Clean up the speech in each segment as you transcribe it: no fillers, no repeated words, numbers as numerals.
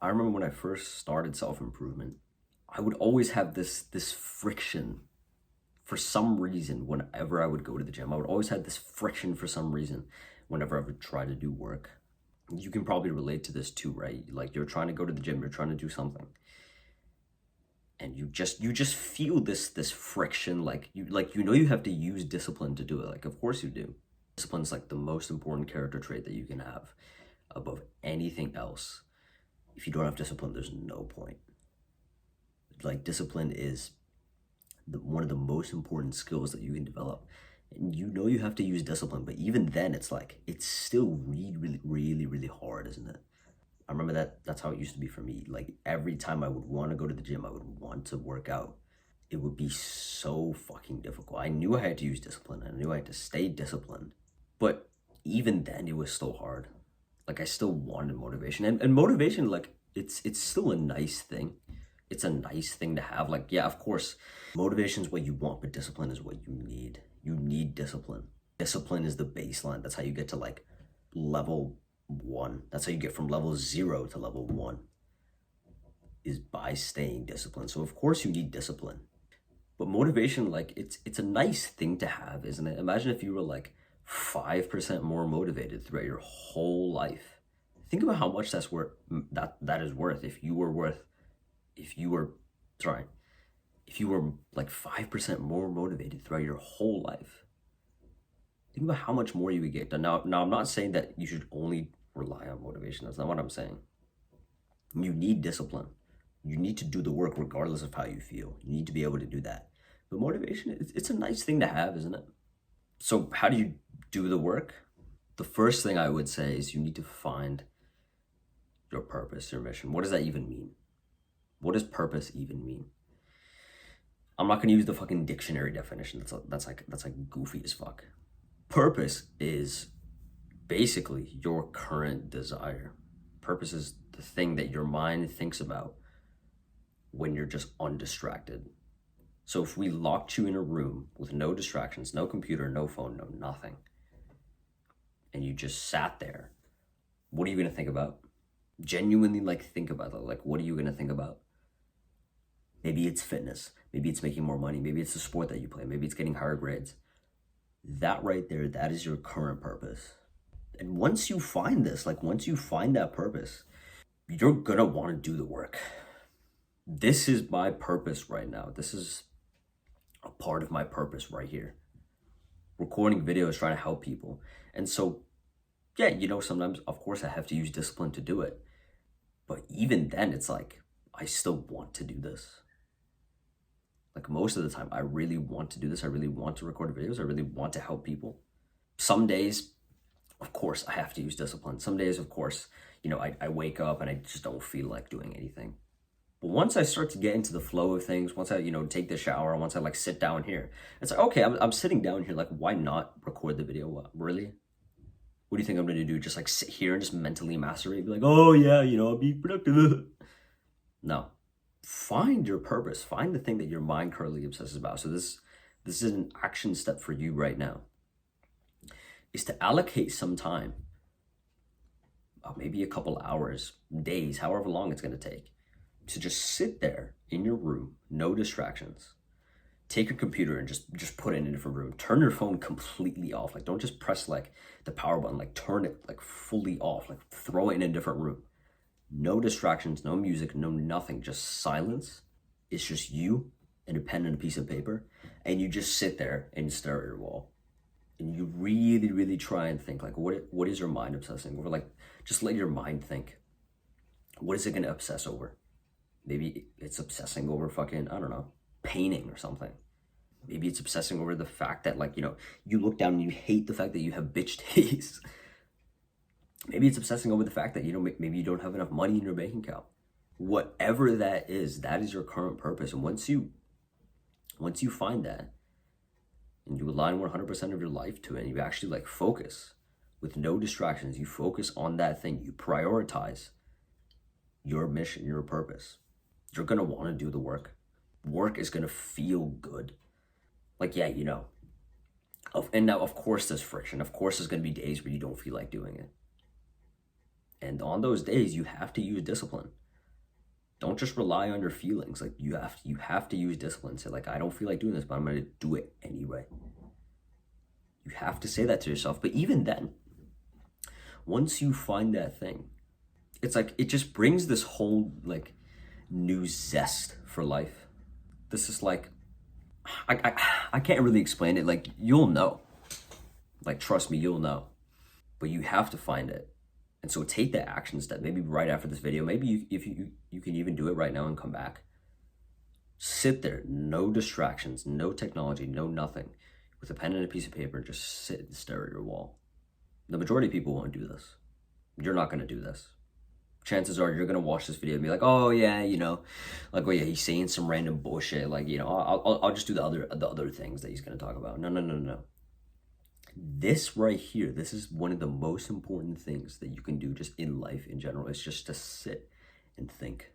I remember when I first started self-improvement, I would always have this friction for some reason whenever I would go to the gym. I would always have this friction for some reason whenever I would try to do work. You can probably relate to this too, right? Like you're trying to go to the gym, you're trying to do something, and you just feel this friction, like you have to use discipline to do it. Like of course you do. Discipline's like the most important character trait that you can have above anything else. If you don't have discipline, there's no point. Like discipline is one of the most important skills that you can develop. And you have to use discipline, but even then it's like it's still really hard, isn't it? I remember that's how it used to be for me. Like every time I would want to go to the gym, I would want to work out. It would be so fucking difficult. I knew I had to use discipline. I knew I had to stay disciplined. But even then it was still hard. Like I still wanted motivation. And motivation, like it's still a nice thing. It's a nice thing to have. Like, yeah, of course, motivation is what you want, but discipline is what you need. You need discipline. Discipline is the baseline. That's how you get to like level 1. That's how you get from level 0 to level 1, is by staying disciplined. So of course you need discipline. But motivation, like it's a nice thing to have, isn't it? Imagine if you were like 5% more motivated throughout your whole life. Think about how much that's worth. That is worth. If you were, sorry, if you were like 5% more motivated throughout your whole life. Think about how much more you would get done. Now I'm not saying that you should only rely on motivation. That's not what I'm saying. You need discipline. You need to do the work regardless of how you feel. You need to be able to do that. But motivation, it's a nice thing to have, isn't it? So how do you do the work? The first thing I would say is you need to find your purpose, your mission. What does that even mean? What does purpose even mean? I'm not gonna use the fucking dictionary definition. That's like goofy as fuck. Purpose is basically your current desire. Purpose is the thing that your mind thinks about when you're just undistracted. So if we locked you in a room with no distractions, no computer, no phone, no nothing, and you just sat there, what are you gonna think about? Genuinely, like, think about it. Like, what are you gonna think about? Maybe it's fitness. Maybe it's making more money. Maybe it's the sport that you play. Maybe it's getting higher grades. That right there, that is your current purpose. And once you find this, like once you find that purpose, you're gonna want to do the work. This is my purpose right now. This is a part of my purpose right here. Recording videos, trying to help people. And so, yeah, sometimes, of course, I have to use discipline to do it. But even then, it's like, I still want to do this. Like most of the time, I really want to do this. I really want to record videos. I really want to help people. Some days, of course, I have to use discipline. Some days, of course, I wake up and I just don't feel like doing anything. But once I start to get into the flow of things, once I, take the shower, once I like sit down here, it's like, okay, I'm sitting down here. Like, why not record the video? What, really? What do you think I'm going to do? Just like sit here and just mentally masturbate? Be like, oh yeah, I'll be productive. No. Find your purpose. Find the thing that your mind currently obsesses about. So this is an action step for you right now, is to allocate some time, maybe a couple hours, days, however long it's going to take, to just sit there in your room, no distractions. Take your computer and just put it in a different room. Turn your phone completely off. Like, don't just press like the power button. Like, turn it like fully off. Like, throw it in a different room. No distractions, no music, no nothing, just silence. It's just you and a pen and a piece of paper, and you just sit there and stare at your wall. And you really try and think, like, what is your mind obsessing over? Like, just let your mind think. What is it gonna obsess over? Maybe it's obsessing over fucking, I don't know, painting or something. Maybe it's obsessing over the fact that, like, you look down and you hate the fact that you have bitch days. Maybe it's obsessing over the fact that, maybe you don't have enough money in your bank account. Whatever that is your current purpose. And once you find that, and you align 100% of your life to it, and you actually like focus with no distractions, you focus on that thing, you prioritize your mission, your purpose, you're gonna want to do the work. Work is gonna feel good. Like, yeah, and now, of course, there's friction. Of course, there's gonna be days where you don't feel like doing it. And on those days, you have to use discipline. Don't just rely on your feelings. Like you have to use discipline. Say like, I don't feel like doing this, but I'm gonna do it anyway. You have to say that to yourself. But even then, once you find that thing, it's like it just brings this whole like new zest for life. This is like I can't really explain it. Like you'll know. Like trust me, you'll know. But you have to find it. And so take the action step, maybe right after this video. Maybe if you can even do it right now and come back. Sit there, no distractions, no technology, no nothing. With a pen and a piece of paper, just sit and stare at your wall. The majority of people won't do this. You're not gonna do this. Chances are you're gonna watch this video and be like, oh yeah, you know, like, oh yeah, he's saying some random bullshit. Like, you know, I'll just do the other things that he's gonna talk about. No. This right here, this is one of the most important things that you can do just in life in general. It's just to sit and think.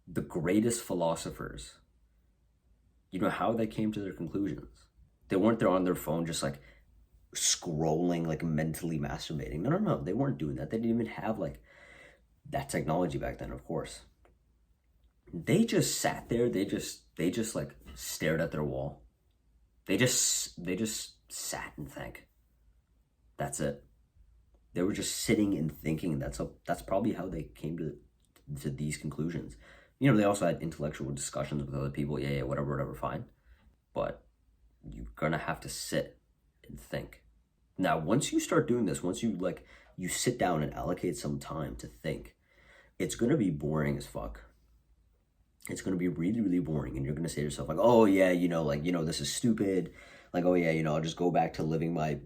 The greatest philosophers, you know how they came to their conclusions? They weren't there on their phone just like scrolling, like mentally masturbating. No. They weren't doing that. They didn't even have like that technology back then, of course. They just sat there. They just like stared at their wall. They just sat and think. That's it. They were just sitting and thinking. That's probably how they came to these conclusions. You know, they also had intellectual discussions with other people. Yeah, whatever, fine. But you're gonna have to sit and think. Now, once you start doing this, once you sit down and allocate some time to think, it's gonna be boring as fuck. It's gonna be really, really boring, and you're gonna say to yourself like, oh yeah, this is stupid. Like, oh yeah, I'll just go back to living my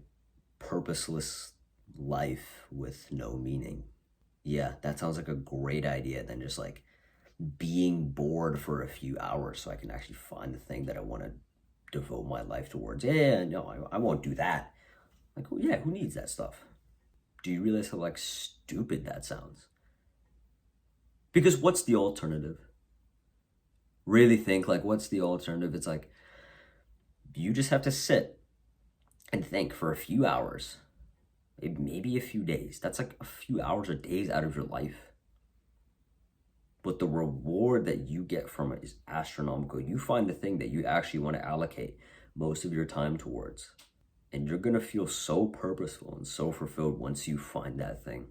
purposeless life with no meaning. Yeah, that sounds like a great idea than just like being bored for a few hours so I can actually find the thing that I want to devote my life towards. No, I won't do that. Like, oh, yeah, who needs that stuff? Do you realize how like stupid that sounds? Because what's the alternative? Really think like, what's the alternative? It's like, you just have to sit and think for a few hours, maybe a few days. That's like a few hours or days out of your life. But the reward that you get from it is astronomical. You find the thing that you actually want to allocate most of your time towards. And you're going to feel so purposeful and so fulfilled once you find that thing.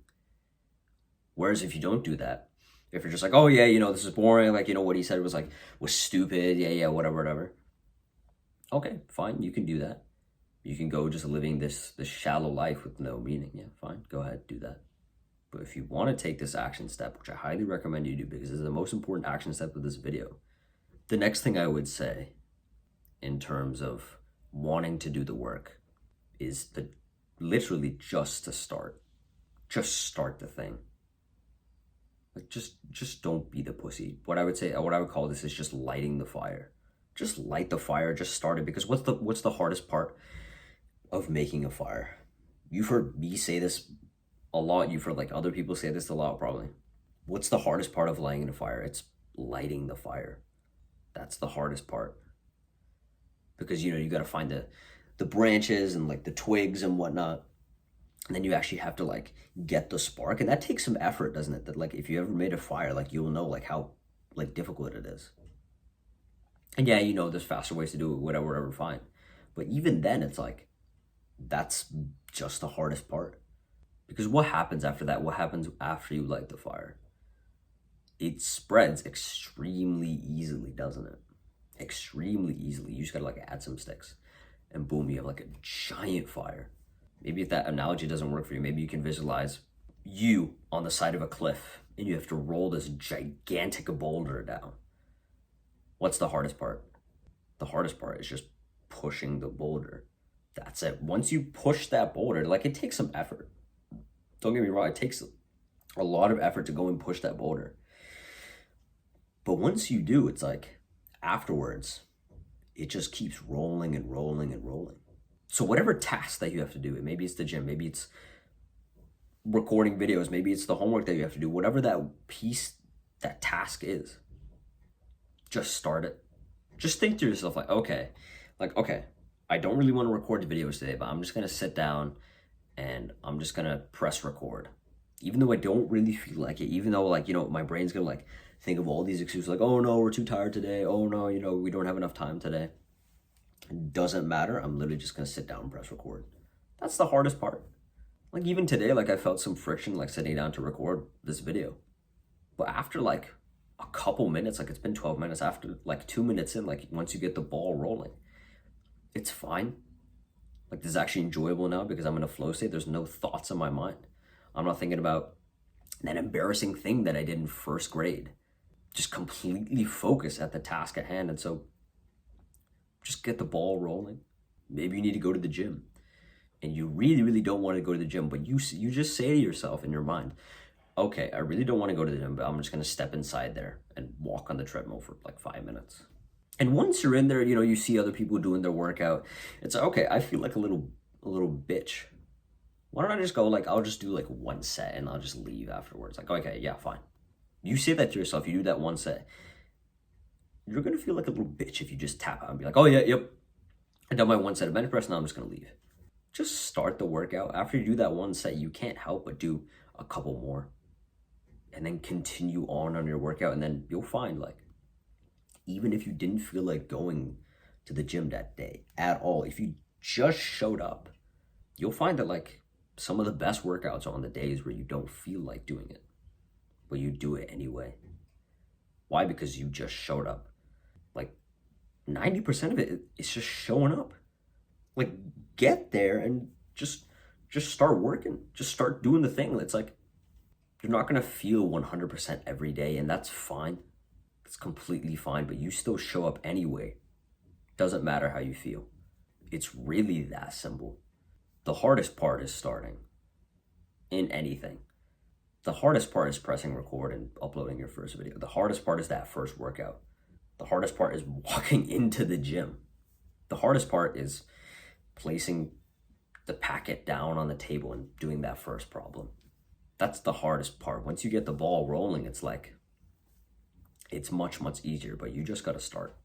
Whereas if you don't do that, if you're just like, oh yeah, this is boring. Like, what he said was stupid. Yeah, whatever. Okay, fine. You can do that. You can go just living this shallow life with no meaning. Yeah, fine. Go ahead, do that. But if you want to take this action step, which I highly recommend you do because this is the most important action step of this video, the next thing I would say in terms of wanting to do the work is literally just to start. Just start the thing. Like just don't be the pussy. What I would call this is just lighting the fire. Just light the fire, just start it. Because what's the hardest part of making a fire? You've heard me say this a lot. You've heard like other people say this a lot probably. What's the hardest part of lighting a fire? It's lighting the fire. That's the hardest part. Because you got to find the branches and like the twigs and whatnot. And then you actually have to like get the spark. And that takes some effort, doesn't it? That like if you ever made a fire, like you'll know like how like difficult it is. And yeah, there's faster ways to do it, whatever, fine. But even then it's like, that's just the hardest part. Because what happens after that? What happens after you light the fire? It spreads extremely easily, doesn't it? Extremely easily. You just gotta like add some sticks and boom, you have like a giant fire. Maybe if that analogy doesn't work for you, maybe you can visualize you on the side of a cliff and you have to roll this gigantic boulder down. What's the hardest part? The hardest part is just pushing the boulder. That's it. Once you push that boulder, like it takes some effort. Don't get me wrong, it takes a lot of effort to go and push that boulder. But once you do, it's like afterwards, it just keeps rolling and rolling and rolling. So whatever task that you have to do, maybe it's the gym, maybe it's recording videos, maybe it's the homework that you have to do, whatever that task is, just start it. Just think to yourself okay, I don't really want to record the videos today, but I'm just going to sit down and I'm just going to press record. even though I don't really feel like it, even though like, my brain's gonna like think of all these excuses like, oh no, we're too tired today. Oh no, we don't have enough time today. It doesn't matter. I'm literally just gonna sit down and press record. That's the hardest part. Like even today, like I felt some friction like sitting down to record this video. But after like a couple minutes, like it's been 12 minutes, after like 2 minutes in, like once you get the ball rolling, it's fine. Like this is actually enjoyable now because I'm in a flow state. There's no thoughts in my mind. I'm not thinking about that embarrassing thing that I did in first grade. Just completely focus at the task at hand. And so just get the ball rolling. Maybe you need to go to the gym and you really, really don't want to go to the gym, but you just say to yourself in your mind, okay, I really don't want to go to the gym, but I'm just going to step inside there and walk on the treadmill for like 5 minutes. And once you're in there, you see other people doing their workout. It's like, okay, I feel like a little bitch. Why don't I just go like, I'll just do like one set and I'll just leave afterwards. Like, okay, yeah, fine. You say that to yourself, you do that one set. You're going to feel like a little bitch if you just tap out and be like, oh yeah, yep, I done my one set of bench press, now I'm just going to leave. Just start the workout. After you do that one set, you can't help but do a couple more. And then continue on your workout, and then you'll find like, even if you didn't feel like going to the gym that day at all, if you just showed up, you'll find that like some of the best workouts are on the days where you don't feel like doing it, but you do it anyway. Why? Because you just showed up. Like 90% of it is just showing up. Like get there and just start working. Just start doing the thing. It's like, you're not going to feel 100% every day, and that's fine. It's completely fine, but you still show up anyway. Doesn't matter how you feel. It's really that simple. The hardest part is starting in anything. The hardest part is pressing record and uploading your first video. The hardest part is that first workout. The hardest part is walking into the gym. The hardest part is placing the packet down on the table and doing that first problem. That's the hardest part. Once you get the ball rolling, it's like, it's much, much easier, but you just got to start.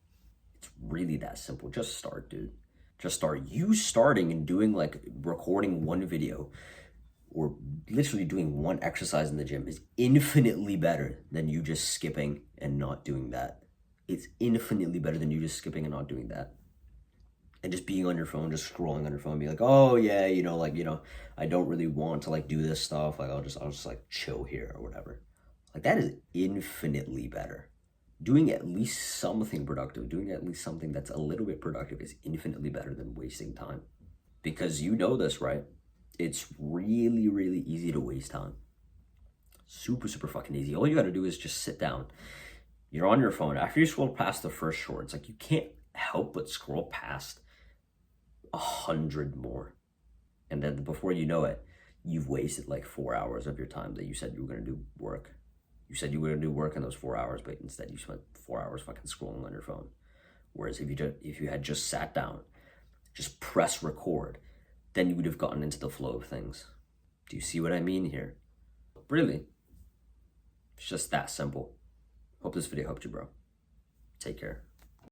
It's really that simple. Just start, dude. Just start. You starting and doing like recording one video or literally doing one exercise in the gym is infinitely better than you just skipping and not doing that. It's infinitely better than you just skipping and not doing that. And just being on your phone, just scrolling on your phone, be like, oh yeah, I don't really want to like do this stuff. Like I'll just like chill here or whatever. Like that is infinitely better. Doing at least something productive, doing at least something that's a little bit productive is infinitely better than wasting time. Because you know this, right? It's really, really easy to waste time. Super, super fucking easy. All you gotta do is just sit down. You're on your phone. After you scroll past the first short, it's like you can't help but scroll past 100 more, and then before you know it, you've wasted like 4 hours of your time that you said you were going to do work. You said you were going to do work in those 4 hours, but instead you spent 4 hours fucking scrolling on your phone. Whereas if you had just sat down, just press record, then you would have gotten into the flow of things. Do you see what I mean here? Really, it's just that simple. Hope this video helped you, bro. Take care.